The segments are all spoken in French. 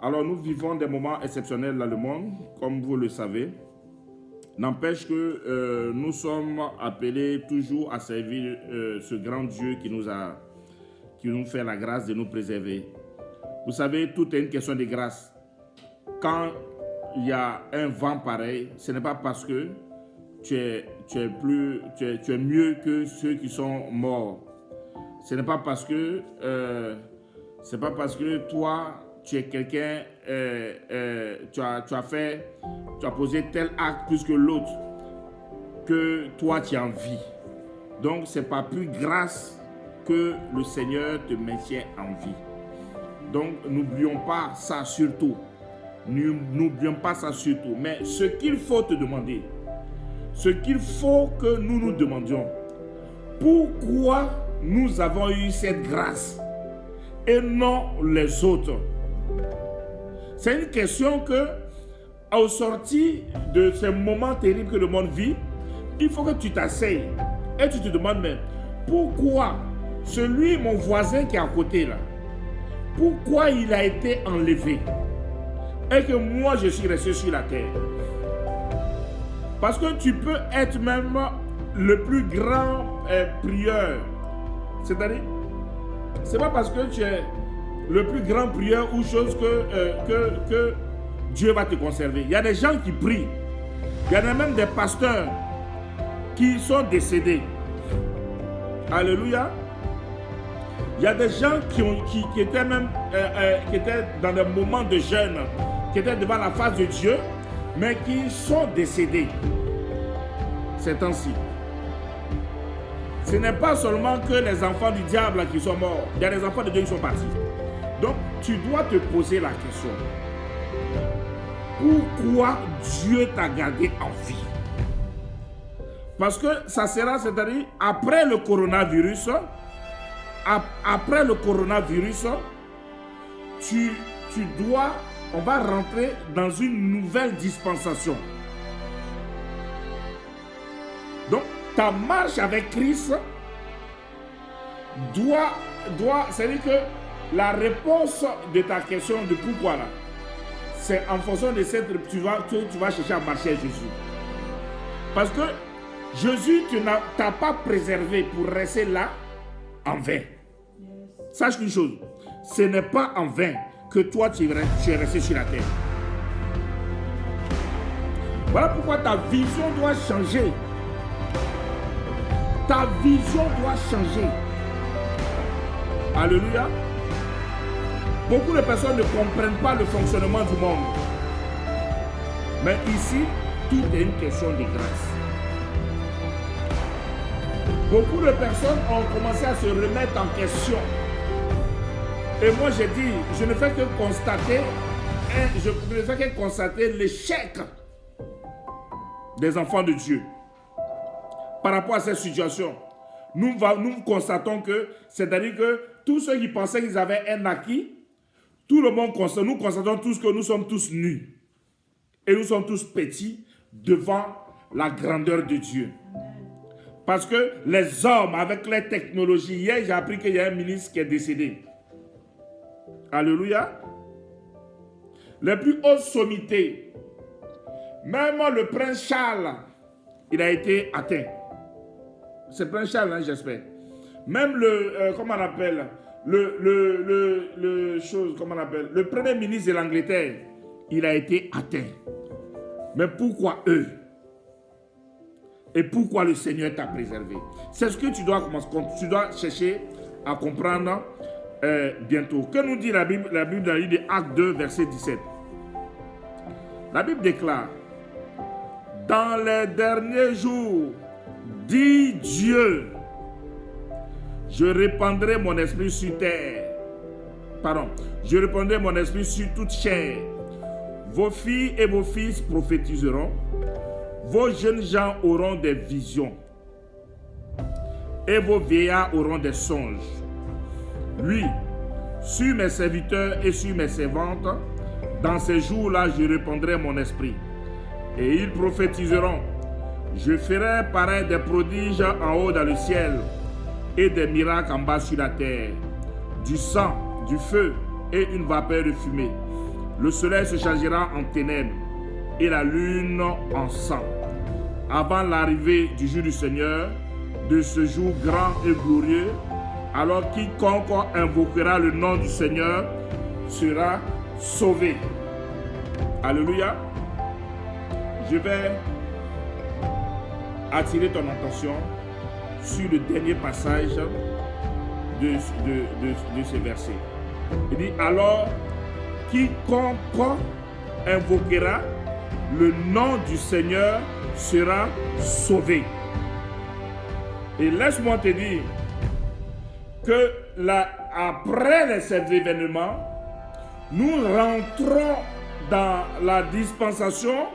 Alors nous vivons des moments exceptionnels dans le monde, comme vous le savez. N'empêche que nous sommes appelés toujours à servir ce grand Dieu qui nous fait la grâce de nous préserver. Vous savez, tout est une question de grâce. Quand il y a un vent pareil, ce n'est pas parce que tu es mieux que ceux qui sont morts. Ce n'est pas parce que toi, tu es quelqu'un, tu as posé tel acte plus que l'autre, que toi tu es en vie. Donc, ce n'est pas plus grâce que le Seigneur te maintient en vie. Donc, n'oublions pas ça surtout. N'oublions pas ça surtout. Mais ce qu'il faut te demander, ce qu'il faut que nous nous demandions, pourquoi nous avons eu cette grâce et non les autres? C'est une question que, au sorti de ces moments terribles que le monde vit, il faut que tu t'asseyes et tu te demandes, mais pourquoi celui, mon voisin qui est à côté là, pourquoi il a été enlevé et que moi je suis resté sur la terre? Parce que tu peux être même le plus grand prieur. C'est-à-dire, c'est pas parce que tu es le plus grand prieur ou chose que Dieu va te conserver. Il y a des gens qui prient. Il y en a même des pasteurs qui sont décédés. Alléluia. Il y a des gens qui étaient même qui étaient dans des moments de jeûne, qui étaient devant la face de Dieu, mais qui sont décédés ces temps-ci. Ce n'est pas seulement que les enfants du diable qui sont morts, il y a des enfants de Dieu qui sont partis. Donc, tu dois te poser la question. Pourquoi Dieu t'a gardé en vie? Parce que ça sera, c'est-à-dire, après le coronavirus, on va rentrer dans une nouvelle dispensation. Donc, ta marche avec Christ c'est-à-dire que la réponse de ta question de pourquoi là, c'est en fonction de cette, tu vas chercher à marcher à Jésus. Parce que Jésus t'a pas préservé pour rester là en vain. Sache une chose, ce n'est pas en vain que toi tu es resté sur la terre. Voilà pourquoi ta vision doit changer. Ta vision doit changer. Alléluia. Beaucoup de personnes ne comprennent pas le fonctionnement du monde. Mais ici, tout est une question de grâce. Beaucoup de personnes ont commencé à se remettre en question. Et moi, j'ai dit, je ne fais que constater l'échec des enfants de Dieu. Par rapport à cette situation, nous constatons que, c'est-à-dire que tous ceux qui pensaient qu'ils avaient un acquis, tout le monde constate, nous constatons tous que nous sommes tous nus. Et nous sommes tous petits devant la grandeur de Dieu. Parce que les hommes, avec les technologies, hier j'ai appris qu'il y a un ministre qui est décédé. Alléluia. Les plus hautes sommités, même le prince Charles, il a été atteint. C'est le prince Charles, hein, j'espère. Même comment on appelle, le premier ministre de l'Angleterre, il a été atteint. Mais pourquoi eux? Et pourquoi le Seigneur t'a préservé? C'est ce que tu dois chercher à comprendre bientôt. Que nous dit la Bible dans le livre de Actes 2, verset 17? La Bible déclare: dans les derniers jours, dit Dieu, je répandrai mon esprit sur terre. Je répandrai mon esprit sur toute chair. Vos filles et vos fils prophétiseront. Vos jeunes gens auront des visions. Et vos vieillards auront des songes. Oui, sur mes serviteurs et sur mes servantes, dans ces jours-là, je répandrai mon esprit. Et ils prophétiseront. Je ferai paraître des prodiges en haut dans le ciel et des miracles en bas sur la terre, du sang, du feu et une vapeur de fumée. le soleil se changera en ténèbres et la lune en sang, avant l'arrivée du jour du Seigneur, de ce jour grand et glorieux. Alors quiconque invoquera le nom du Seigneur sera sauvé. Alléluia. Je vais attirer ton attention sur le dernier passage de ce verset. Il dit, alors quiconque invoquera le nom du Seigneur sera sauvé. Et laisse-moi te dire que après ces événements, nous rentrons dans la dispensation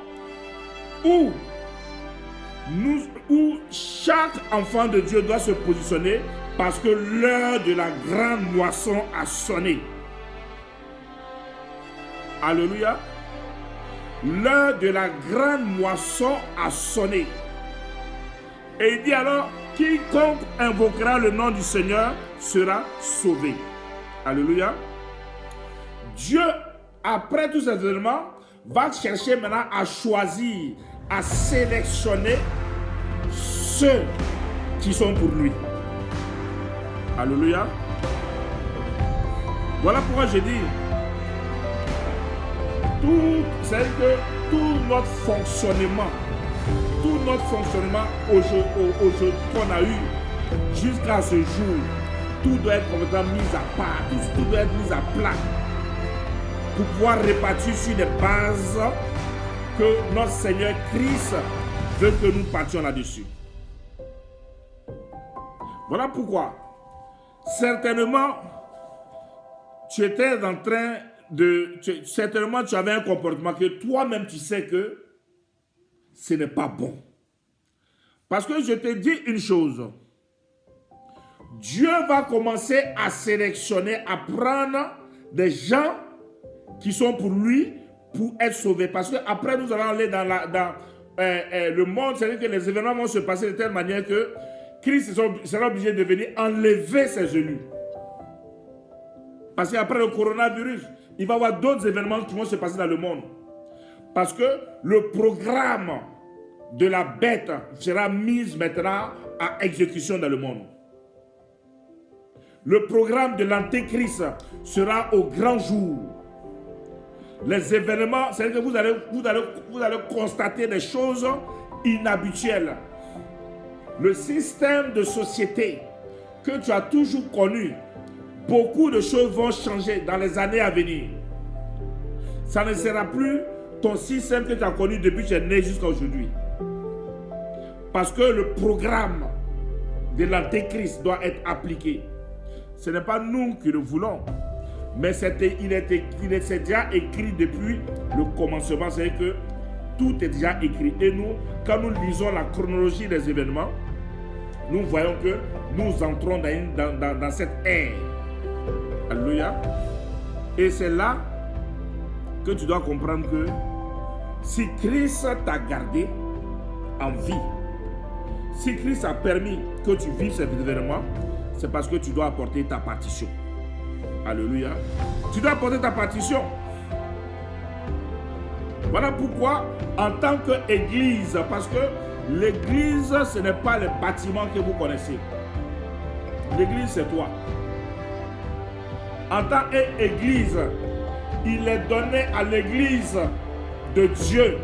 où chaque enfant de Dieu doit se positionner parce que l'heure de la grande moisson a sonné. Alléluia. L'heure de la grande moisson a sonné. Et il dit alors, quiconque invoquera le nom du Seigneur sera sauvé. Alléluia. Dieu, après tous ces événements, va chercher maintenant à choisir, à sélectionner ceux qui sont pour lui. Alléluia. Voilà pourquoi je dis, c'est que tout notre fonctionnement aujourd'hui qu'on a eu jusqu'à ce jour, tout doit être complètement mis à part, tout doit être mis à plat pour pouvoir répartir sur des bases que notre Seigneur Christ veut que nous partions là-dessus. Voilà pourquoi, certainement, certainement tu avais un comportement que toi-même tu sais que ce n'est pas bon. Parce que je te dis une chose, Dieu va commencer à sélectionner, à prendre des gens qui sont pour lui, pour être sauvés. Parce qu'après nous allons aller dans le monde, c'est-à-dire que les événements vont se passer de telle manière que Christ sera obligé de venir enlever ses ennemis. Parce qu'après le coronavirus, il va y avoir d'autres événements qui vont se passer dans le monde. Parce que le programme de la bête sera mis maintenant à exécution dans le monde. Le programme de l'antéchrist sera au grand jour. Les événements, c'est-à-dire que vous allez constater des choses inhabituelles. Le système de société que tu as toujours connu, beaucoup de choses vont changer dans les années à venir. Ça ne sera plus ton système que tu as connu depuis que tu es né jusqu'à aujourd'hui. Parce que le programme de l'antéchrist doit être appliqué. Ce n'est pas nous qui le voulons, mais il est déjà écrit depuis le commencement. C'est-à-dire que tout est déjà écrit. Et nous, quand nous lisons la chronologie des événements, nous voyons que nous entrons dans cette ère. Alléluia. Et c'est là que tu dois comprendre que si Christ t'a gardé en vie, si Christ a permis que tu vives cet événement, c'est parce que tu dois apporter ta partition. Alléluia. Tu dois apporter ta partition. Voilà pourquoi, en tant qu'église, parce que l'église, ce n'est pas le bâtiment que vous connaissez. L'église, c'est toi. En tant qu'église, il est donné à l'église de Dieu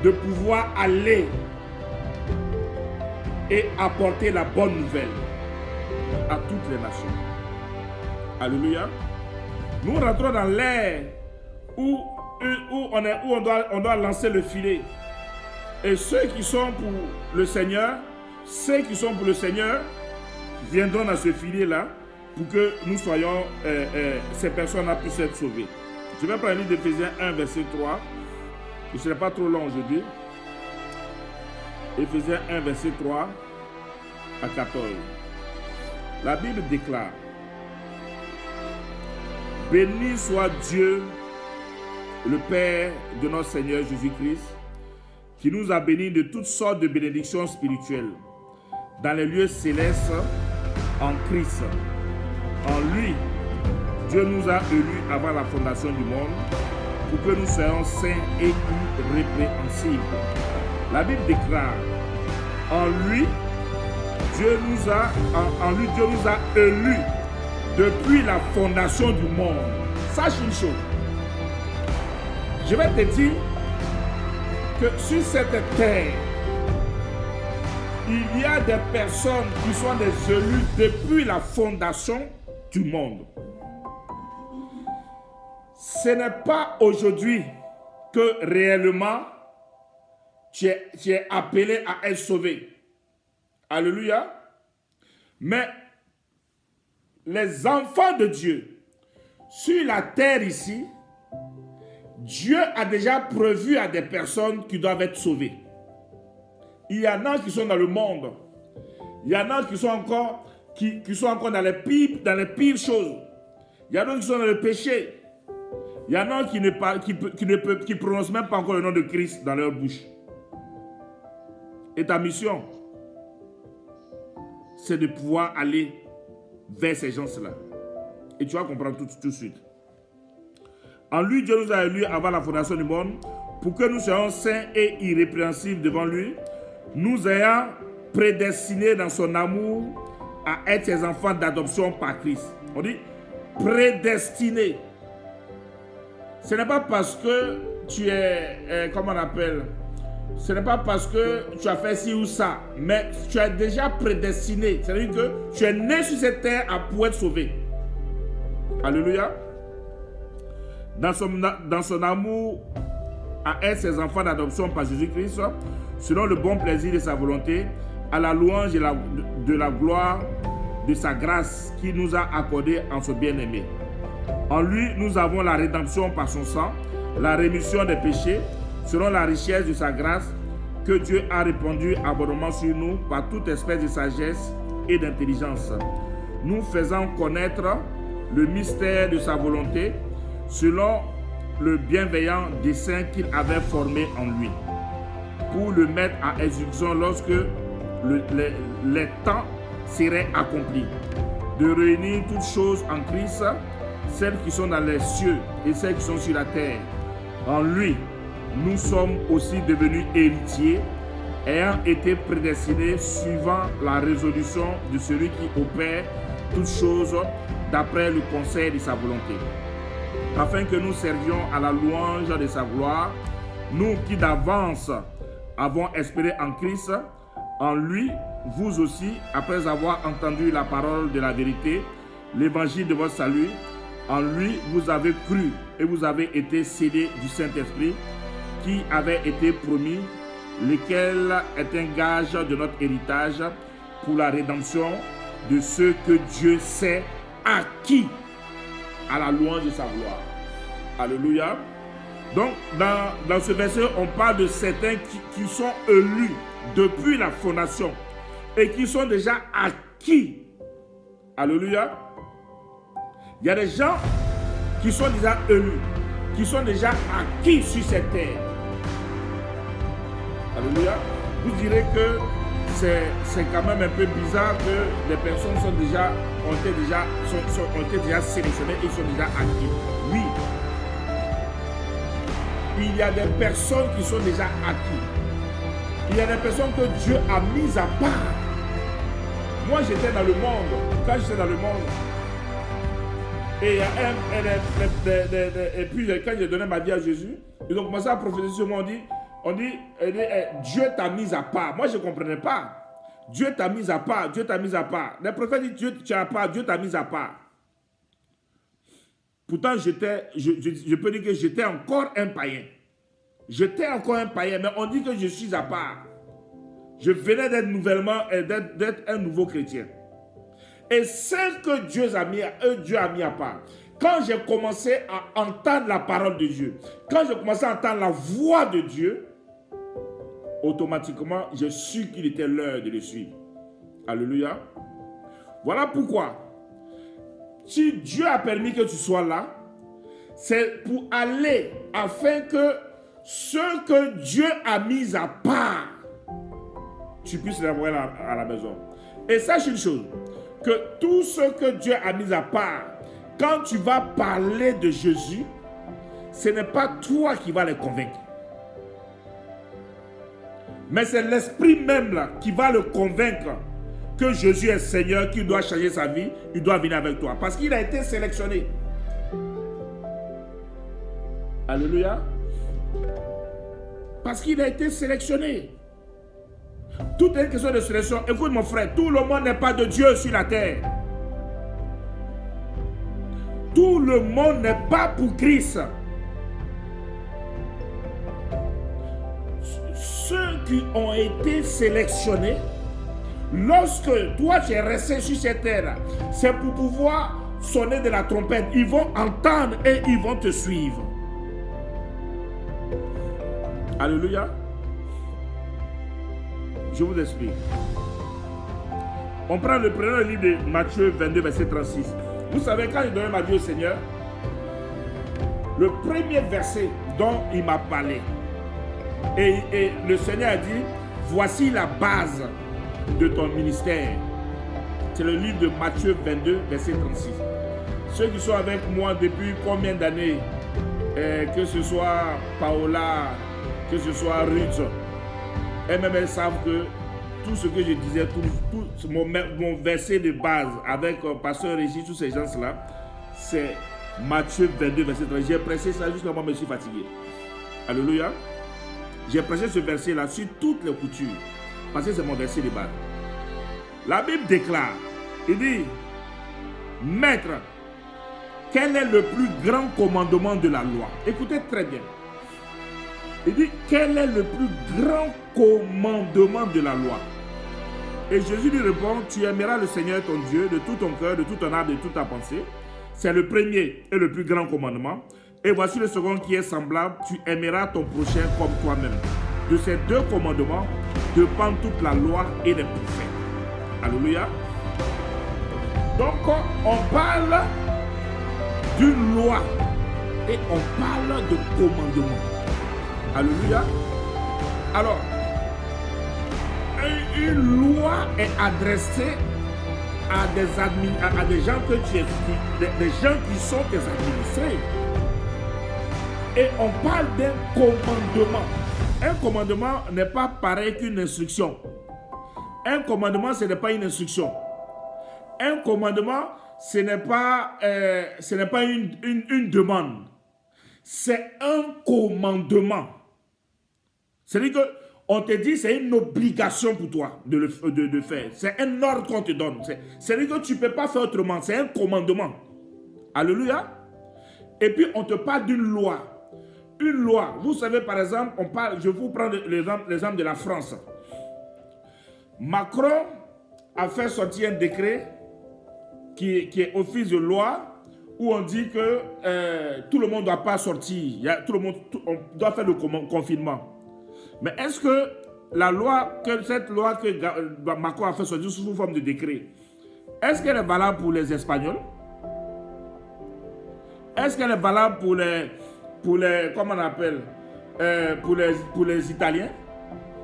de pouvoir aller et apporter la bonne nouvelle à toutes les nations. Alléluia. Nous rentrons dans l'ère où on doit lancer le filet. Et ceux qui sont pour le Seigneur, viendront dans ce filet-là pour que nous soyons, ces personnes-là puissent être sauvées. Je vais prendre le livre d'Éphésiens 1, verset 3. Je ne serai pas trop long aujourd'hui. Éphésiens 1, verset 3 à 14. La Bible déclare: béni soit Dieu, le Père de notre Seigneur Jésus-Christ, qui nous a bénis de toutes sortes de bénédictions spirituelles dans les lieux célestes en Christ. En lui, Dieu nous a élus avant la fondation du monde pour que nous soyons saints et irrépréhensibles. La Bible déclare, en lui, Dieu nous a élus depuis la fondation du monde. Sache une chose, je vais te dire que sur cette terre, il y a des personnes qui sont des élus depuis la fondation du monde. Ce n'est pas aujourd'hui que réellement tu es appelé à être sauvé. Alléluia. Mais les enfants de Dieu, sur la terre ici, Dieu a déjà prévu à des personnes qui doivent être sauvées. Il y en a qui sont dans le monde. Il y en a qui sont encore, dans les pires choses. Il y en a qui sont dans le péché. Il y en a qui ne prononcent même pas encore le nom de Christ dans leur bouche. Et ta mission, c'est de pouvoir aller vers ces gens-là. Et tu vas comprendre tout de suite. En lui, Dieu nous a élus avant la fondation du monde pour que nous soyons saints et irrépréhensibles devant lui, nous ayant prédestinés dans son amour à être ses enfants d'adoption par Christ. On dit prédestinés. Ce n'est pas parce que tu es, comment on appelle, ce n'est pas parce que tu as fait ci ou ça, mais tu es déjà prédestiné. C'est-à-dire que tu es né sur cette terre pour être sauvé. Alléluia. Dans son amour à être ses enfants d'adoption par Jésus-Christ, selon le bon plaisir de sa volonté, à la louange de la gloire de sa grâce qu'il nous a accordée en son bien-aimé. En lui, nous avons la rédemption par son sang, la rémission des péchés, selon la richesse de sa grâce, que Dieu a répandue abondamment sur nous par toute espèce de sagesse et d'intelligence, nous faisant connaître le mystère de sa volonté, selon le bienveillant dessein qu'il avait formé en lui, pour le mettre à exécution lorsque les temps seraient accomplis, de réunir toutes choses en Christ, celles qui sont dans les cieux et celles qui sont sur la terre. En lui, nous sommes aussi devenus héritiers, ayant été prédestinés suivant la résolution de celui qui opère toutes choses d'après le conseil de sa volonté, afin que nous servions à la louange de sa gloire, nous qui d'avance avons espéré en Christ. En lui, vous aussi, après avoir entendu la parole de la vérité, l'évangile de votre salut, en lui, vous avez cru et vous avez été scellés du Saint-Esprit qui avait été promis, lequel est un gage de notre héritage pour la rédemption de ceux que Dieu s'est acquis à la louange de sa gloire. Alléluia. Donc, dans ce verset, on parle de certains qui sont élus depuis la fondation et qui sont déjà acquis. Alléluia. Il y a des gens qui sont déjà élus, qui sont déjà acquis sur cette terre. Alléluia. Vous direz que c'est quand même un peu bizarre que les personnes ont été déjà sélectionnées et sont déjà acquis. Oui. Il y a des personnes qui sont déjà acquis. Il y a des personnes que Dieu a mises à part. Moi, j'étais dans le monde. Quand j'étais dans le monde, et puis quand j'ai donné ma vie à Jésus, ils ont commencé à prophétiser sur moi. On dit, Dieu t'a mis à part. Moi, je ne comprenais pas. Dieu t'a mis à part. Dieu t'a mis à part. Les prophètes disent, Dieu t'a pas, Dieu t'a mis à part. Pourtant, je peux dire que j'étais encore un païen. J'étais encore un païen, mais on dit que je suis à part. Je venais d'être un nouveau chrétien. Et ce que Dieu a mis à part, quand j'ai commencé à entendre la parole de Dieu, quand j'ai commencé à entendre la voix de Dieu, automatiquement, j'ai su qu'il était l'heure de le suivre. Alléluia. Voilà pourquoi, si Dieu a permis que tu sois là, c'est pour aller afin que ce que Dieu a mis à part, tu puisses l'avoir à la maison. Et sache une chose, que tout ce que Dieu a mis à part, quand tu vas parler de Jésus, ce n'est pas toi qui vas les convaincre. Mais c'est l'esprit même là qui va le convaincre que Jésus est Seigneur, qu'il doit changer sa vie, il doit venir avec toi. Parce qu'il a été sélectionné. Alléluia. Parce qu'il a été sélectionné. Tout est une question de sélection. Écoute mon frère, tout le monde n'est pas de Dieu sur la terre. Tout le monde n'est pas pour Christ. Ceux qui ont été sélectionnés, lorsque toi tu es resté sur cette terre, c'est pour pouvoir sonner de la trompette. Ils vont entendre et ils vont te suivre. Alléluia. Je vous explique. On prend le premier livre de Matthieu 22, verset 36. Vous savez, quand j'ai donné ma vie au Seigneur, le premier verset dont il m'a parlé, et le Seigneur a dit, voici la base de ton ministère. C'est le livre de Matthieu 22, verset 36. Ceux qui sont avec moi depuis combien d'années, que ce soit Paola, que ce soit Ruth, elles savent que tout ce que je disais, tout mon verset de base avec Pasteur Régis, tous ces gens-là, c'est Matthieu 22, verset 30. J'ai prêché ça jusqu'à moi, je me suis fatigué. Alléluia. J'ai prêché ce verset-là sur toutes les coutures, parce que c'est mon verset de base. La Bible déclare, il dit, Maître, quel est le plus grand commandement de la loi? Écoutez très bien. Il dit, quel est le plus grand commandement de la loi? Et Jésus lui répond, tu aimeras le Seigneur ton Dieu de tout ton cœur, de toute ton âme, de toute ta pensée. C'est le premier et le plus grand commandement. Et voici le second qui est semblable, tu aimeras ton prochain comme toi-même. De ces deux commandements dépend toute la loi et les prophètes. Alléluia. Donc, on parle d'une loi et on parle de commandement. Alléluia. Alors, une loi est adressée à des gens que tu es, des gens qui sont tes administrés. Et on parle d'un commandement. Un commandement n'est pas pareil qu'une instruction. Un commandement, ce n'est pas une instruction. Un commandement, ce n'est pas une demande. C'est un commandement. C'est-à-dire qu'on te dit c'est une obligation pour toi de faire. C'est un ordre qu'on te donne. C'est-à-dire que tu ne peux pas faire autrement. C'est un commandement. Alléluia. Et puis on te parle d'une loi. Une loi. Vous savez par exemple, je vous prends l'exemple de la France. Macron a fait sortir un décret qui est office de loi où on dit que tout le monde ne doit pas sortir. On doit faire le confinement. Mais est-ce que cette loi que Macron a fait sortir sous forme de décret, est-ce qu'elle est valable pour les Espagnols? Est-ce qu'elle est valable pour les comment on appelle, pour les Italiens?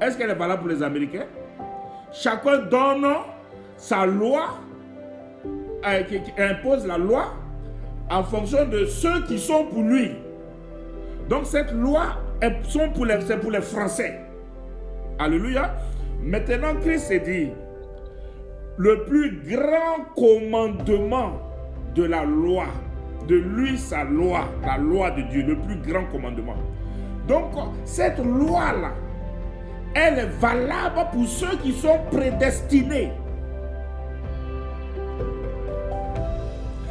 Est-ce qu'elle est valable pour les Américains? Chacun donne sa loi, qui impose la loi en fonction de ceux qui sont pour lui. Donc cette loi, c'est pour les Français. Alléluia. Maintenant, Christ s'est dit, le plus grand commandement de la loi, de lui sa loi, la loi de Dieu, le plus grand commandement. Donc, cette loi-là, elle est valable pour ceux qui sont prédestinés.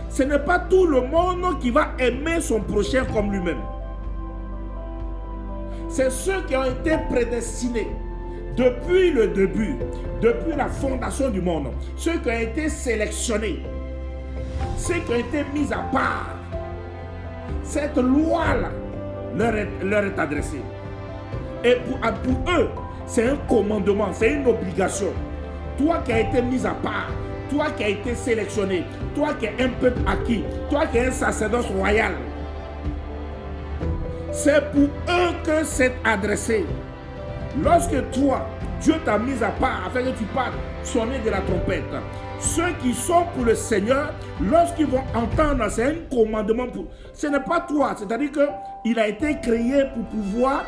Ce n'est pas tout le monde qui va aimer son prochain comme lui-même. C'est ceux qui ont été prédestinés depuis le début, depuis la fondation du monde. Ceux qui ont été sélectionnés, ceux qui ont été mis à part. Cette loi-là leur est adressée. Et pour eux, c'est un commandement, c'est une obligation. Toi qui as été mis à part, toi qui as été sélectionné, toi qui es un peuple acquis, toi qui es un sacerdoce royal, c'est pour eux que c'est adressé. Lorsque toi, Dieu t'a mis à part afin que tu parles sonner de la trompette, Ceux qui sont pour le Seigneur, lorsqu'ils vont entendre, c'est un commandement pour... Ce n'est pas toi, c'est-à-dire qu'il a été créé pour pouvoir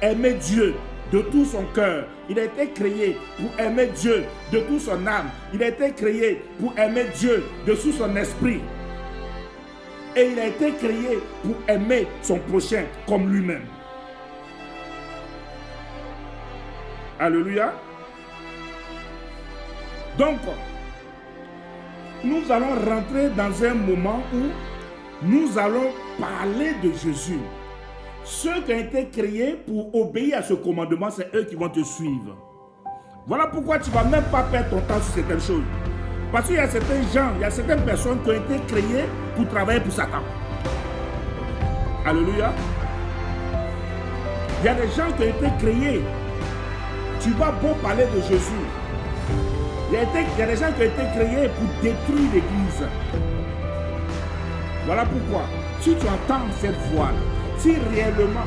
aimer Dieu de tout son cœur. Il a été créé pour aimer Dieu de toute son âme. Il a été créé pour aimer Dieu de tout son esprit. Et il a été créé pour aimer son prochain comme lui-même. Alléluia. Donc, nous allons rentrer dans un moment où nous allons parler de Jésus. Ceux qui ont été créés pour obéir à ce commandement, c'est eux qui vont te suivre. Voilà pourquoi tu ne vas même pas perdre ton temps sur certaines choses. Parce qu'il y a certains gens, il y a certaines personnes qui ont été créées pour travailler pour Satan. Alléluia. Il y a des gens qui ont été créés. Tu vas beau parler de Jésus. Il y a des gens qui ont été créés pour détruire l'Église. Voilà pourquoi, si tu entends cette voix, si réellement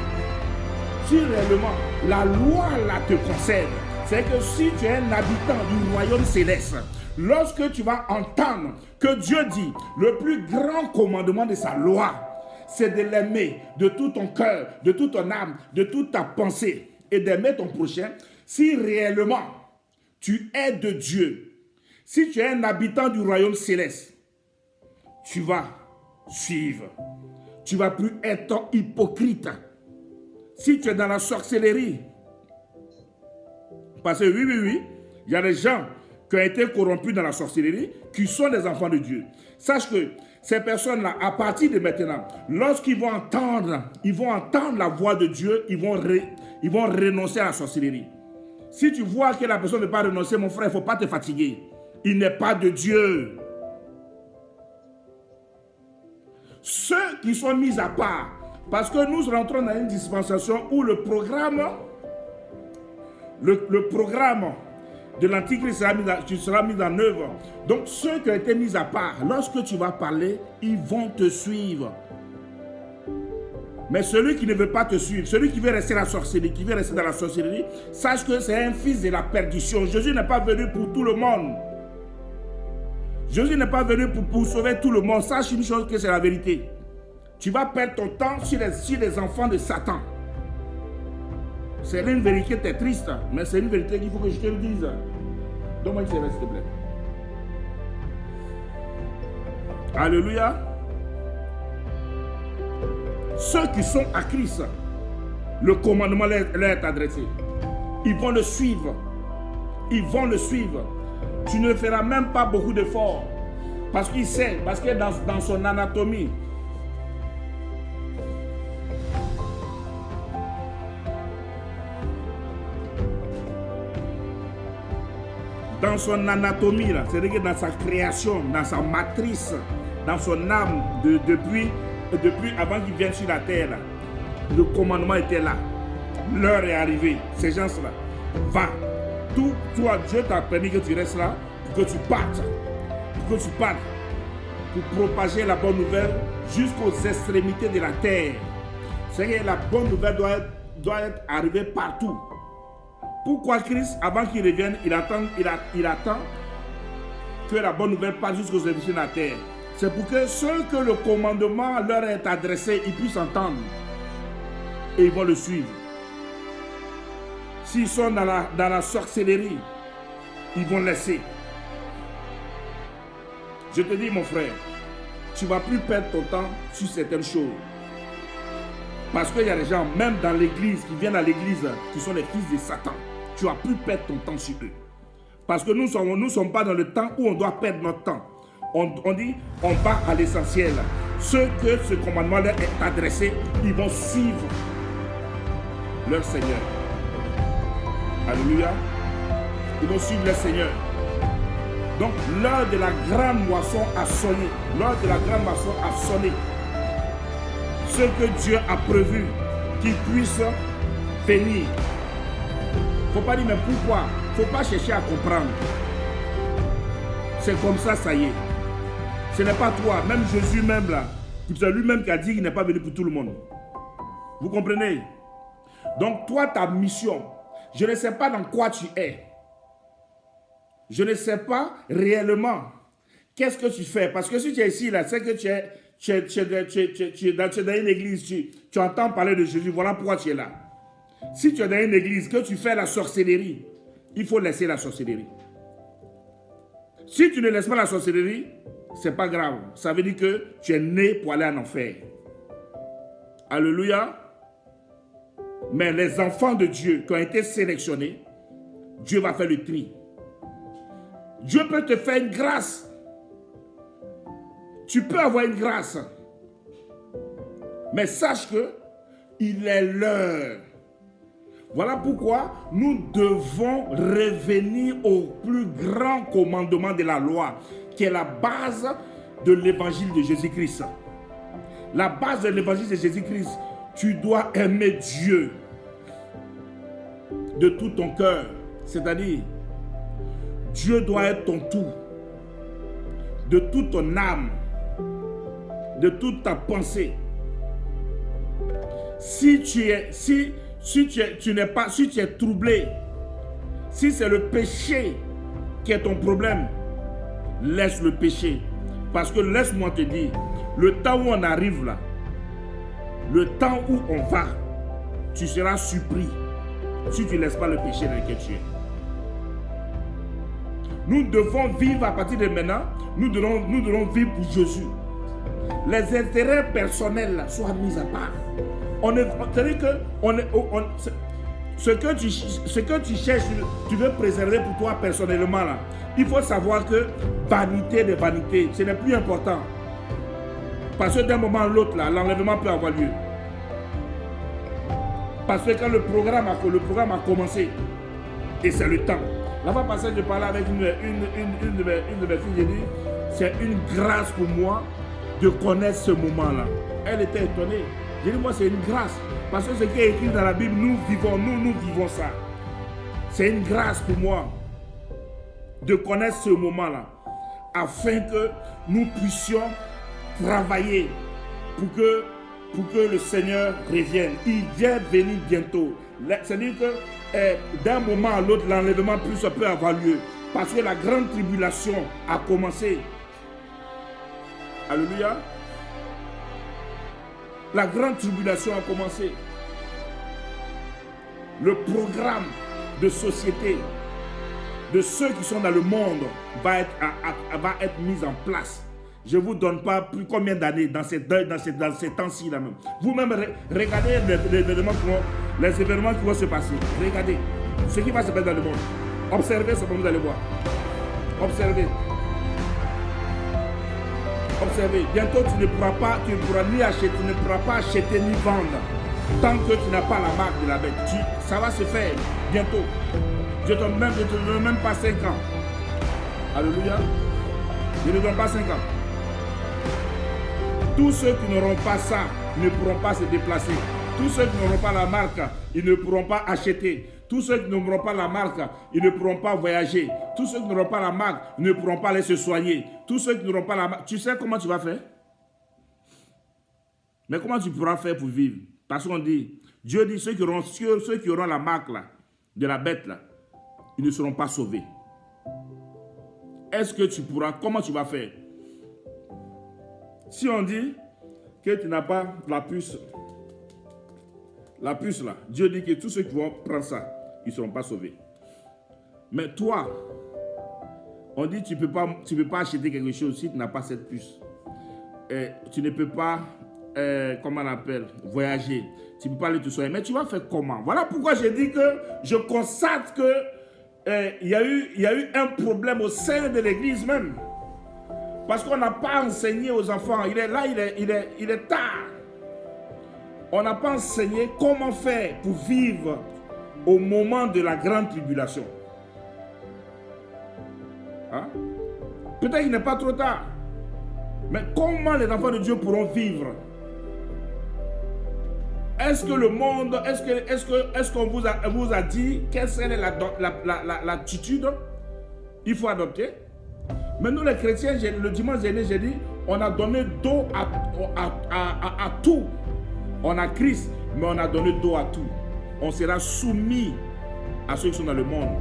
la loi là te concerne, c'est que si tu es un habitant du royaume céleste, lorsque tu vas entendre que Dieu dit, le plus grand commandement de sa loi, c'est de l'aimer de tout ton cœur, de toute ton âme, de toute ta pensée, et d'aimer ton prochain, si réellement tu es de Dieu, si tu es un habitant du royaume céleste, tu vas suivre. Tu ne vas plus être hypocrite. Si tu es dans la sorcellerie, parce que oui, il y a des gens qui ont été corrompus dans la sorcellerie, qui sont des enfants de Dieu. Sache que ces personnes-là, à partir de maintenant, lorsqu'ils vont entendre la voix de Dieu, ils vont renoncer à la sorcellerie. Si tu vois que la personne ne peut pas renoncer, mon frère, il ne faut pas te fatiguer. Il n'est pas de Dieu. Ceux qui sont mis à part, parce que nous rentrons dans une dispensation où le programme de l'Antichrist sera mis en œuvre. Donc ceux qui ont été mis à part, lorsque tu vas parler, ils vont te suivre. Mais celui qui ne veut pas te suivre, celui qui veut rester dans la sorcellerie, sache que c'est un fils de la perdition. Jésus n'est pas venu pour tout le monde. Jésus n'est pas venu pour sauver tout le monde. Sache une chose, que c'est la vérité. Tu vas perdre ton temps sur les enfants de Satan. C'est une vérité qui est triste, mais c'est une vérité qu'il faut que je te le dise. Donne-moi une série, s'il te plaît. Alléluia. Ceux qui sont à Christ, le commandement leur est adressé. Ils vont le suivre. Ils vont le suivre. Tu ne feras même pas beaucoup d'efforts. Parce qu'il sait, parce que dans son anatomie, c'est-à-dire que dans sa création, dans sa matrice, dans son âme, depuis avant qu'il vienne sur la terre, là, le commandement était là. L'heure est arrivée. Ces gens-là, va. Toi, Dieu t'a permis que tu restes là, pour que tu partes. Pour propager la bonne nouvelle jusqu'aux extrémités de la terre. C'est que la bonne nouvelle doit être arrivée partout. Pourquoi Christ, avant qu'il revienne, il attend que la bonne nouvelle passe jusqu'aux extrémités de la terre? C'est pour que ceux que le commandement leur est adressé, ils puissent entendre. Et ils vont le suivre. S'ils sont dans la sorcellerie, ils vont laisser. Je te dis, mon frère, tu ne vas plus perdre ton temps sur certaines choses. Parce qu'il y a des gens, même dans l'église, qui viennent à l'église, qui sont les fils de Satan. Tu ne vas plus perdre ton temps sur eux. Parce que nous ne sommes pas dans le temps où on doit perdre notre temps. On dit, on va à l'essentiel. Ceux que ce commandement leur est adressé, ils vont suivre leur Seigneur. Alléluia. Ils vont suivre leur Seigneur. Donc, l'heure de la grande moisson a sonné. L'heure de la grande moisson a sonné. Ce que Dieu a prévu qu'ils puissent venir. Il ne faut pas dire, mais pourquoi? Il ne faut pas chercher à comprendre. C'est comme ça y est. Ce n'est pas toi, même Jésus même là. C'est lui-même qui a dit qu'il n'est pas venu pour tout le monde. Vous comprenez? Donc toi, ta mission, je ne sais pas dans quoi tu es. je ne sais pas réellement qu'est-ce que tu fais. Parce que si tu es ici, là, c'est que tu es dans une église, tu entends parler de Jésus, voilà pourquoi tu es là. Si tu es dans une église, que tu fais la sorcellerie, il faut laisser la sorcellerie. Si tu ne laisses pas la sorcellerie, c'est pas grave. Ça veut dire que tu es né pour aller en enfer. Alléluia. Mais les enfants de Dieu qui ont été sélectionnés, Dieu va faire le tri. Dieu peut te faire une grâce. Tu peux avoir une grâce. Mais sache que il est l'heure. Voilà pourquoi nous devons revenir au plus grand commandement de la loi, qui est la base de l'évangile de Jésus-Christ. La base de l'évangile de Jésus-Christ, tu dois aimer Dieu de tout ton cœur. C'est-à-dire, Dieu doit être ton tout, de toute ton âme, de toute ta pensée. Si tu es troublé, si c'est le péché qui est ton problème, laisse le péché. Parce que laisse-moi te dire, le temps où on arrive là, le temps où on va, tu seras surpris si tu ne laisses pas le péché dans lequel tu es. Nous devons vivre à partir de maintenant, nous devons vivre pour Jésus. Les intérêts personnels là, soient mis à part. C'est-à-dire que ce que tu cherches, tu veux préserver pour toi personnellement là. Il faut savoir que vanité de vanité, ce n'est plus important. Parce que d'un moment à l'autre, l'enlèvement peut avoir lieu. Parce que quand le programme a commencé, et c'est le temps. La fois passée, je parlais avec une de mes filles, j'ai dit, c'est une grâce pour moi de connaître ce moment-là. Elle était étonnée. J'ai dit, moi, c'est une grâce. Parce que ce qui est écrit dans la Bible, nous vivons ça. C'est une grâce pour moi de connaître ce moment-là, afin que nous puissions travailler pour que le Seigneur revienne. Il vient venir bientôt. C'est-à-dire que d'un moment à l'autre, l'enlèvement peut avoir lieu. Parce que la grande tribulation a commencé. Alléluia. La grande tribulation a commencé. Le programme de société de ceux qui sont dans le monde va être mis en place. Je ne vous donne pas plus combien d'années dans ces temps-ci là même. Vous-même, regardez les événements qui vont se passer. Regardez ce qui va se passer dans le monde. Observez ce que vous allez voir. Observez. Observez. Bientôt, tu ne pourras ni acheter, tu ne pourras pas acheter ni vendre tant que tu n'as pas la marque de la bête. Ça va se faire bientôt. Je ne te donne même pas 5 ans. Alléluia. Je ne donne pas 5 ans. Tous ceux qui n'auront pas ça ne pourront pas se déplacer. Tous ceux qui n'auront pas la marque, ils ne pourront pas acheter. Tous ceux qui n'auront pas la marque, ils ne pourront pas voyager. Tous ceux qui n'auront pas la marque, ils ne pourront pas aller se soigner. Tous ceux qui n'auront pas la marque, tu sais comment tu vas faire? Mais comment tu pourras faire pour vivre? Parce qu'on dit, Dieu dit, ceux qui auront la marque là, de la bête là, ils ne seront pas sauvés. Est-ce que tu pourras, comment tu vas faire? Si on dit que tu n'as pas la puce là, Dieu dit que tous ceux qui vont prendre ça, ils ne seront pas sauvés. Mais toi, on dit que tu ne peux pas acheter quelque chose si tu n'as pas cette puce. Tu ne peux pas, comment on appelle, voyager. Tu ne peux pas aller te soigner. Mais tu vas faire comment? Voilà pourquoi j'ai dit que je constate que il y a eu un problème au sein de l'église même. Parce qu'on n'a pas enseigné aux enfants. Il est tard. On n'a pas enseigné comment faire pour vivre au moment de la grande tribulation. Hein? Peut-être qu'il n'est pas trop tard. Mais comment les enfants de Dieu pourront vivre? Est-ce que le monde, est-ce qu'on vous a dit quelle serait l'attitude il faut adopter? Mais nous les chrétiens, le dimanche dernier, j'ai dit, on a donné dos à tout. On a Christ, mais on a donné dos à tout. On sera soumis à ceux qui sont dans le monde.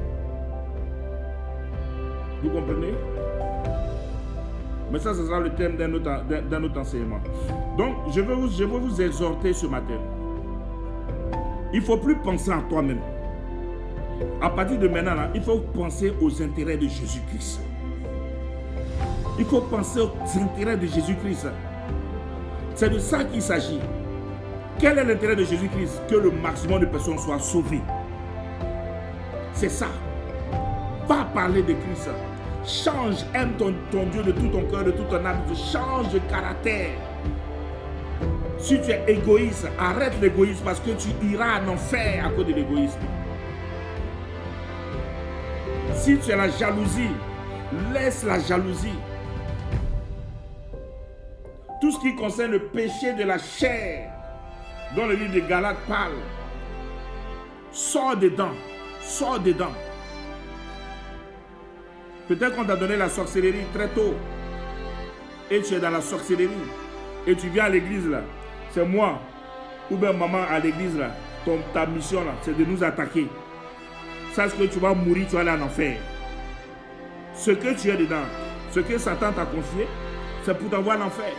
Vous comprenez? Mais ça, ce sera le thème d'un autre enseignement. Donc, je veux vous exhorter ce matin. Il ne faut plus penser à toi-même. À partir de maintenant, là, il faut penser aux intérêts de Jésus-Christ. Il faut penser aux intérêts de Jésus-Christ. C'est de ça qu'il s'agit. Quel est l'intérêt de Jésus-Christ? Que le maximum de personnes soient sauvées. C'est ça. Va parler de Christ. Change, aime ton Dieu de tout ton cœur, de toute ton âme. Change de caractère. Si tu es égoïste, arrête l'égoïsme parce que tu iras en enfer à cause de l'égoïsme. Si tu as la jalousie, laisse la jalousie. Tout ce qui concerne le péché de la chair, dont le livre de Galates parle, sors dedans, sors dedans. Peut-être qu'on t'a donné la sorcellerie très tôt, et tu es dans la sorcellerie, et tu viens à l'église là, c'est moi, ou bien maman à l'église là, ta mission là, c'est de nous attaquer. Sache que tu vas mourir, tu vas aller en enfer. Ce que tu es dedans, ce que Satan t'a confié, c'est pour t'envoyer en enfer.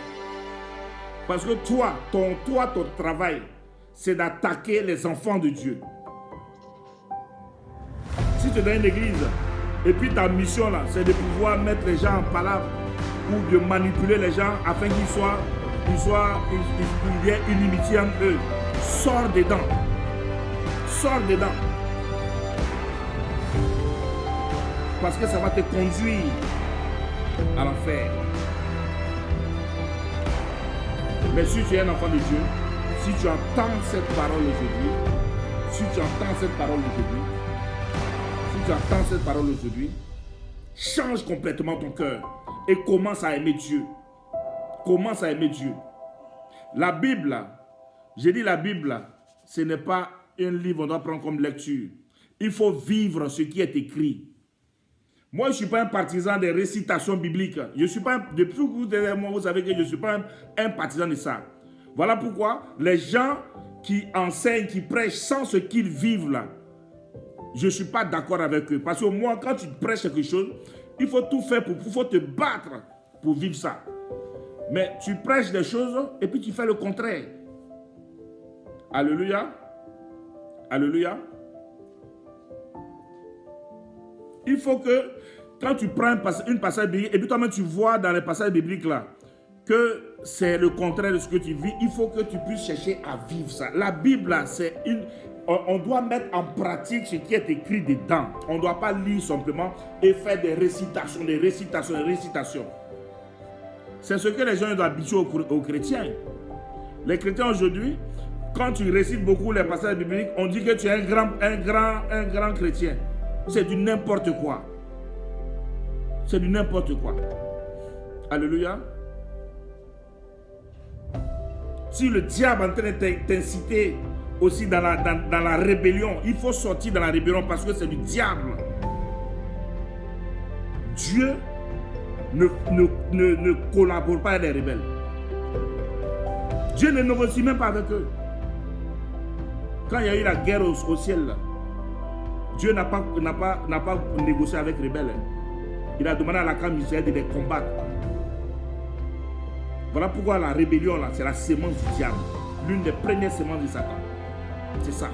Parce que toi, ton travail, c'est d'attaquer les enfants de Dieu. Si tu es dans une église, et puis ta mission là, c'est de pouvoir mettre les gens en palabre, ou de manipuler les gens afin qu'il y ait une inimitié entre eux. Sors dedans. Sors dedans. Parce que ça va te conduire à l'enfer. Mais si tu es un enfant de Dieu, si tu entends cette parole aujourd'hui, change complètement ton cœur et commence à aimer Dieu. Commence à aimer Dieu. La Bible, j'ai dit la Bible, ce n'est pas un livre qu'on doit prendre comme lecture. Il faut vivre ce qui est écrit. Moi, je ne suis pas un partisan des récitations bibliques. Je suis pas, depuis que vous êtes derrière moi, vous savez que je ne suis pas un partisan de ça. Voilà pourquoi les gens qui enseignent, qui prêchent sans ce qu'ils vivent là, je ne suis pas d'accord avec eux. Parce que moi, quand tu prêches quelque chose, il faut tout faire il faut te battre pour vivre ça. Mais tu prêches des choses et puis tu fais le contraire. Alléluia. Alléluia. Il faut que quand tu prends une passage biblique et puis toi-même tu vois dans les passages bibliques là que c'est le contraire de ce que tu vis, il faut que tu puisses chercher à vivre ça. La Bible là, c'est une... On doit mettre en pratique ce qui est écrit dedans. On ne doit pas lire simplement et faire des récitations, des récitations, des récitations. C'est ce que les gens doivent habituer aux chrétiens. Les chrétiens aujourd'hui, quand tu récites beaucoup les passages bibliques, on dit que tu es un grand chrétien. C'est du n'importe quoi. C'est du n'importe quoi. Alléluia. Si le diable est en train de t'inciter aussi dans la rébellion, il faut sortir dans la rébellion parce que c'est du diable. Dieu ne collabore pas avec les rebelles. Dieu ne négocie même pas avec eux. Quand il y a eu la guerre au ciel, Dieu n'a pas négocié avec les rebelles. Il a demandé à la camp Israël de les combattre. Voilà pourquoi la rébellion, là, c'est la sémence du diable. L'une des premières semences de Satan. C'est ça.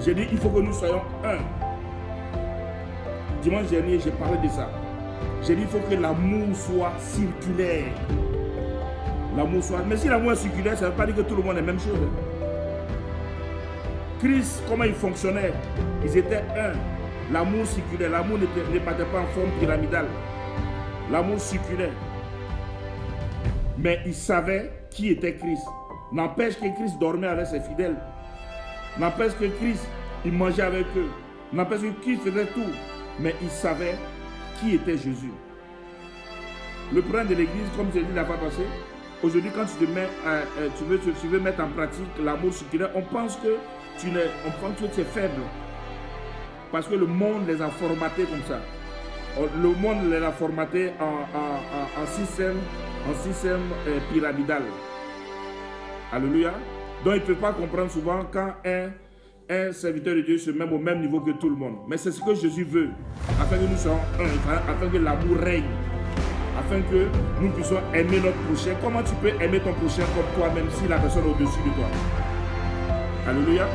J'ai dit, il faut que nous soyons un. Dimanche dernier, j'ai parlé de ça. J'ai dit, il faut que l'amour soit circulaire. L'amour soit... Mais si l'amour est circulaire, ça ne veut pas dire que tout le monde est la même chose. Christ, comment il fonctionnait? Ils étaient un. L'amour circulaire. L'amour ne partait pas en forme pyramidale. L'amour circulaire. Mais ils savaient qui était Christ. N'empêche que Christ dormait avec ses fidèles. N'empêche que Christ, il mangeait avec eux. N'empêche que Christ faisait tout. Mais ils savaient qui était Jésus. Le problème de l'église, comme je l'ai dit la fois passée, aujourd'hui quand tu te mets, tu veux mettre en pratique l'amour circulaire, on pense que tu es faible. Parce que le monde les a formatés comme ça. Le monde les a formatés en système pyramidal. Alléluia. Donc ils ne peuvent pas comprendre souvent quand un serviteur de Dieu se met au même niveau que tout le monde. Mais c'est ce que Jésus veut, afin que nous soyons un, afin que l'amour règne, afin que nous puissions aimer notre prochain. Comment tu peux aimer ton prochain comme toi-même si la personne est au-dessus de toi? Alléluia.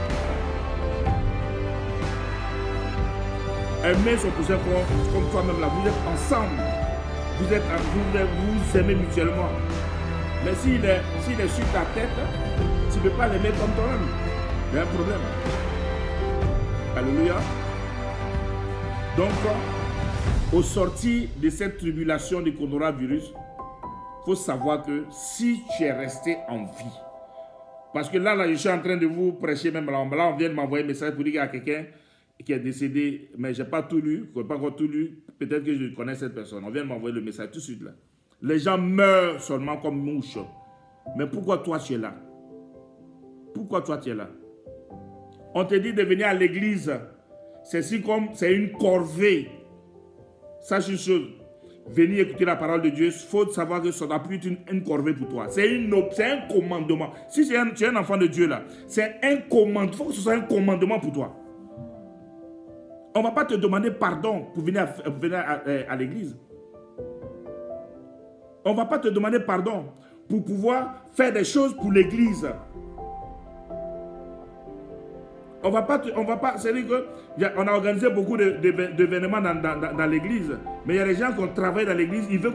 Aimer son prochain comme toi-même là. Vous êtes ensemble. Vous aimez mutuellement. Mais s'il est sur ta tête, tu ne peux pas l'aimer comme toi-même. Il y a un problème. Alléluia. Donc, au sorti de cette tribulation du coronavirus, il faut savoir que si tu es resté en vie, parce que là, je suis en train de vous prêcher, même là, on vient de m'envoyer un message pour dire qu'il y a quelqu'un qui est décédé, mais je n'ai pas tout lu, je n'ai pas encore tout lu, peut-être que je connais cette personne. On vient de m'envoyer le message tout de suite là. Les gens meurent seulement comme mouches. Mais pourquoi toi tu es là? Pourquoi toi tu es là? On te dit de venir à l'église. C'est une corvée. Sache une chose. Venir écouter la parole de Dieu, il faut savoir que ça doit plus être une corvée pour toi. C'est un commandement. Si tu es un enfant de Dieu là, c'est un commandement. Il faut que ce soit un commandement pour toi. On ne va pas te demander pardon pour venir à l'église. On ne va pas te demander pardon pour pouvoir faire des choses pour l'église. On va pas, c'est-à-dire qu'on a organisé beaucoup d'événements dans l'église, mais il y a des gens qui ont travaillé dans l'église, ils veulent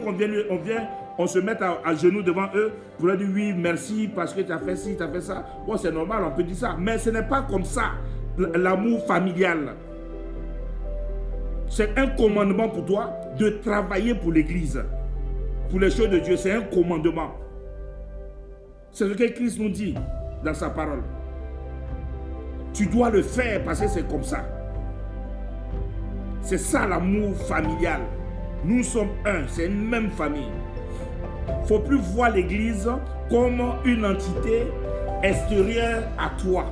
on se mette à genoux devant eux pour leur dire oui, merci parce que tu as fait ci, tu as fait ça. Bon, c'est normal, on peut dire ça, mais ce n'est pas comme ça l'amour familial. C'est un commandement pour toi de travailler pour l'église, pour les choses de Dieu, c'est un commandement. C'est ce que Christ nous dit dans sa parole. Tu dois le faire parce que c'est comme ça. C'est ça l'amour familial. Nous sommes un, c'est une même famille. Il ne faut plus voir l'église comme une entité extérieure à toi.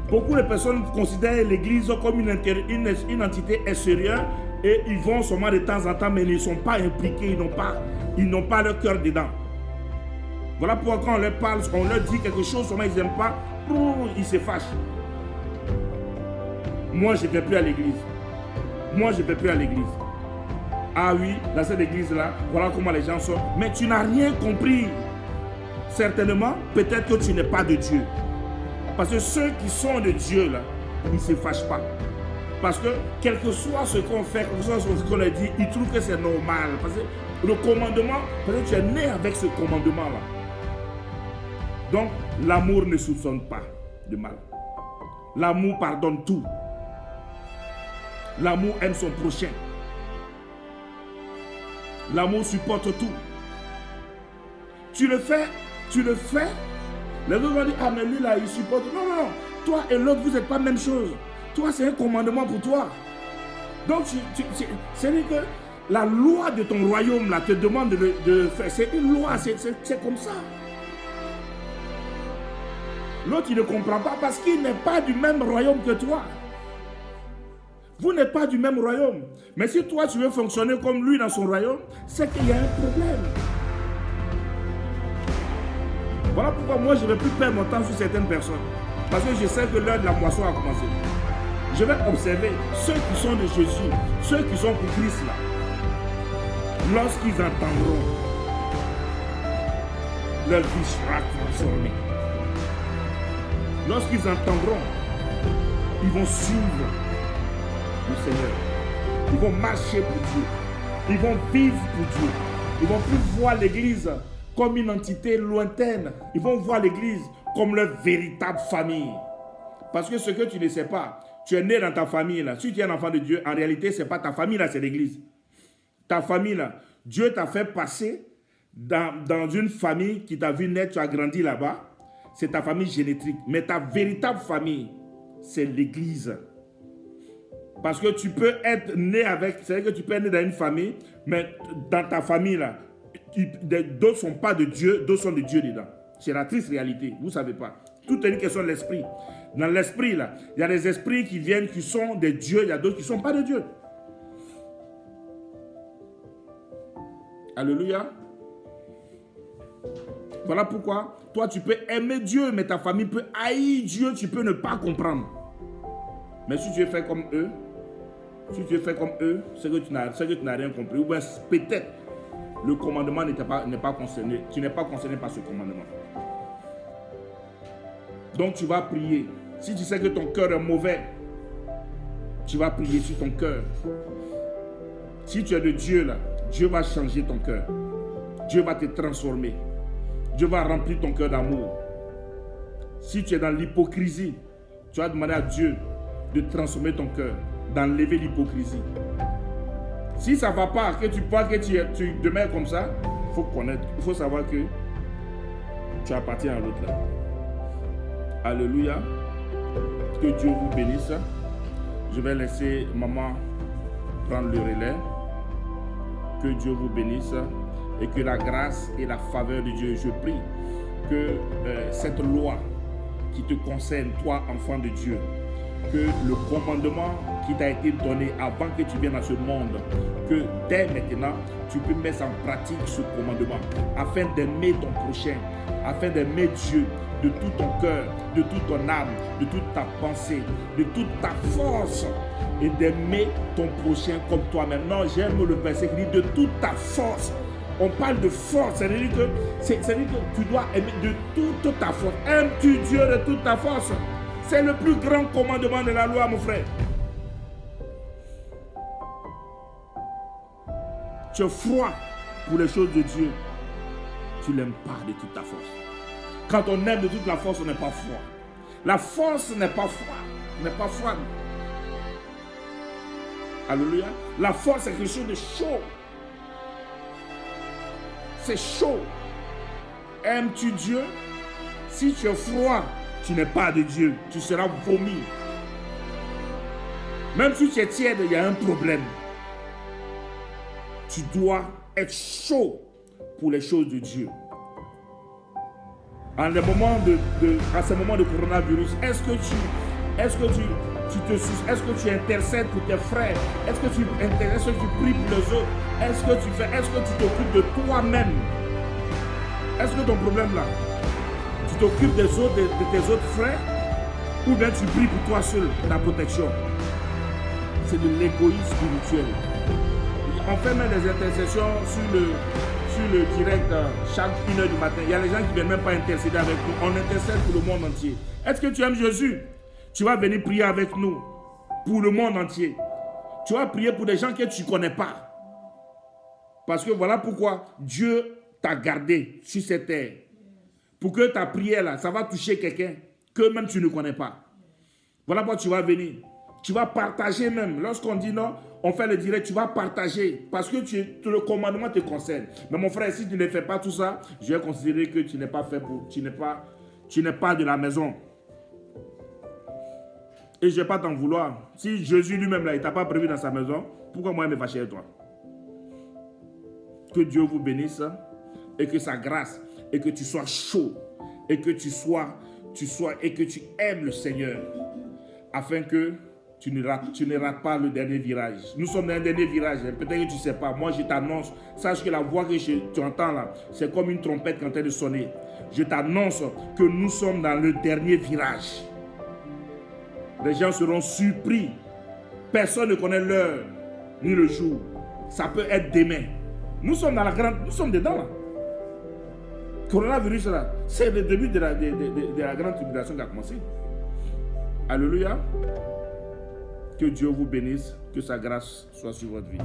Beaucoup de personnes considèrent l'église comme une entité extérieure et ils vont seulement de temps en temps, mais ils ne sont pas impliqués, ils n'ont pas leur cœur dedans. Voilà pourquoi quand on leur parle, on leur dit quelque chose, seulement ils n'aiment pas, ils se fâchent. Moi, je ne vais plus à l'église. Moi, je ne vais plus à l'église. Ah oui, dans cette église-là, voilà comment les gens sont. Mais tu n'as rien compris. Certainement, peut-être que tu n'es pas de Dieu. Parce que ceux qui sont de Dieu, là, ils ne se fâchent pas. Parce que, quel que soit ce qu'on fait, quel que soit ce qu'on leur dit, ils trouvent que c'est normal. Parce que le commandement, parce que tu es né avec ce commandement-là. Donc, l'amour ne soupçonne pas de mal. L'amour pardonne tout. L'amour aime son prochain. L'amour supporte tout. Tu le fais. Les autres vont dire, ah mais lui là, il supporte. Non, non, non. Toi et l'autre, vous n'êtes pas la même chose. Toi, c'est un commandement pour toi. Donc, c'est-à-dire que la loi de ton royaume là te demande de faire. C'est une loi, c'est comme ça. L'autre, il ne comprend pas parce qu'il n'est pas du même royaume que toi. Vous n'êtes pas du même royaume. Mais si toi, tu veux fonctionner comme lui dans son royaume, c'est qu'il y a un problème. Voilà pourquoi moi, je ne vais plus perdre mon temps sur certaines personnes. Parce que je sais que l'heure de la moisson a commencé. Je vais observer ceux qui sont de Jésus, ceux qui sont pour Christ là. Lorsqu'ils entendront, leur vie sera transformée. Lorsqu'ils entendront, ils vont suivre le Seigneur. Ils vont marcher pour Dieu. Ils vont vivre pour Dieu. Ils ne vont plus voir l'église comme une entité lointaine. Ils vont voir l'église comme leur véritable famille. Parce que ce que tu ne sais pas, tu es né dans ta famille là. Si tu es un enfant de Dieu, en réalité, ce n'est pas ta famille là, c'est l'église. Ta famille là, Dieu t'a fait passer dans une famille qui t'a vu naître, tu as grandi là-bas. C'est ta famille génétique. Mais ta véritable famille, c'est l'église. Parce que tu peux être né avec, c'est-à-dire que tu peux être né dans une famille, mais dans ta famille là, d'autres ne sont pas de Dieu, d'autres sont de Dieu dedans. C'est la triste réalité, vous ne savez pas. Tout est une question de l'esprit. Dans l'esprit là, il y a des esprits qui viennent, qui sont de Dieu, il y a d'autres qui ne sont pas de Dieu. Alléluia. Voilà pourquoi toi tu peux aimer Dieu, mais ta famille peut haïr Dieu, tu peux ne pas comprendre. Mais si tu es fait comme eux, c'est que tu n'as rien compris. Ou bien peut-être le commandement n'est pas concerné. Tu n'es pas concerné par ce commandement. Donc tu vas prier. Si tu sais que ton cœur est mauvais, tu vas prier sur ton cœur. Si tu es de Dieu là, Dieu va changer ton cœur. Dieu va te transformer. Dieu va remplir ton cœur d'amour. Si tu es dans l'hypocrisie, tu vas demander à Dieu de transformer ton cœur, d'enlever l'hypocrisie. Si ça ne va pas, que tu vois que tu demeures comme ça, il faut connaître, il faut savoir que tu appartiens à l'autre là. Alléluia. Que Dieu vous bénisse. Je vais laisser maman prendre le relais. Que Dieu vous bénisse et que la grâce et la faveur de Dieu, je prie que cette loi qui te concerne, toi, enfant de Dieu, que le commandement qui t'a été donné avant que tu viennes dans ce monde, que dès maintenant, tu peux mettre en pratique ce commandement afin d'aimer ton prochain, afin d'aimer Dieu de tout ton cœur, de toute ton âme, de toute ta pensée, de toute ta force et d'aimer ton prochain comme toi-même. Non, j'aime le verset qui dit de toute ta force. On parle de force, c'est-à-dire que tu dois aimer de toute ta force. Aimes-tu Dieu de toute ta force? C'est le plus grand commandement de la loi, mon frère. Tu es froid pour les choses de Dieu. Tu ne l'aimes pas de toute ta force. Quand on aime de toute la force, on n'est pas froid. La force n'est pas froide. Alléluia. La force, c'est quelque chose de chaud. C'est chaud. Aimes-tu Dieu? Si tu es froid, tu n'es pas de Dieu. Tu seras vomi. Même si tu es tiède, il y a un problème. Tu dois être chaud pour les choses de Dieu. En ce moment de coronavirus, est-ce que tu intercèdes pour tes frères? Est-ce que tu pries pour les autres? Est-ce que tu t'occupes de toi-même? Est-ce que ton problème là, tu t'occupes des autres, de tes autres frères? Ou bien tu pries pour toi seul, ta protection? C'est de l'égoïsme spirituel. On fait même des intercessions sur le direct chaque 1h du matin. Il y a des gens qui ne viennent même pas intercéder avec nous. On intercède pour le monde entier. Est-ce que tu aimes Jésus? Tu vas venir prier avec nous pour le monde entier. Tu vas prier pour des gens que tu ne connais pas. Parce que voilà pourquoi Dieu t'a gardé sur cette terre. Pour que ta prière là, ça va toucher quelqu'un que même tu ne connais pas. Voilà pourquoi tu vas venir. Tu vas partager même. Lorsqu'on dit non, on fait le direct, tu vas partager. Parce que le commandement te concerne. Mais mon frère, si tu ne fais pas tout ça, je vais considérer que tu n'es pas fait pour... Tu n'es pas de la maison. Et je ne vais pas t'en vouloir. Si Jésus lui-même, là, il ne t'a pas prévu dans sa maison, pourquoi moi, il me fâcher avec toi? Que Dieu vous bénisse et que sa grâce, et que tu sois chaud, et que et que tu aimes le Seigneur, afin que tu ne rates pas le dernier virage. Nous sommes dans un dernier virage. Peut-être que tu ne sais pas. Moi, je t'annonce. Sache que la voix que tu entends là, c'est comme une trompette qui est en train de sonner. Je t'annonce que nous sommes dans le dernier virage. Les gens seront surpris. Personne ne connaît l'heure ni le jour. Ça peut être demain. Nous sommes dedans là. Coronavirus là, c'est le début de la grande tribulation qui a commencé. Alléluia. Que Dieu vous bénisse, que sa grâce soit sur votre vie.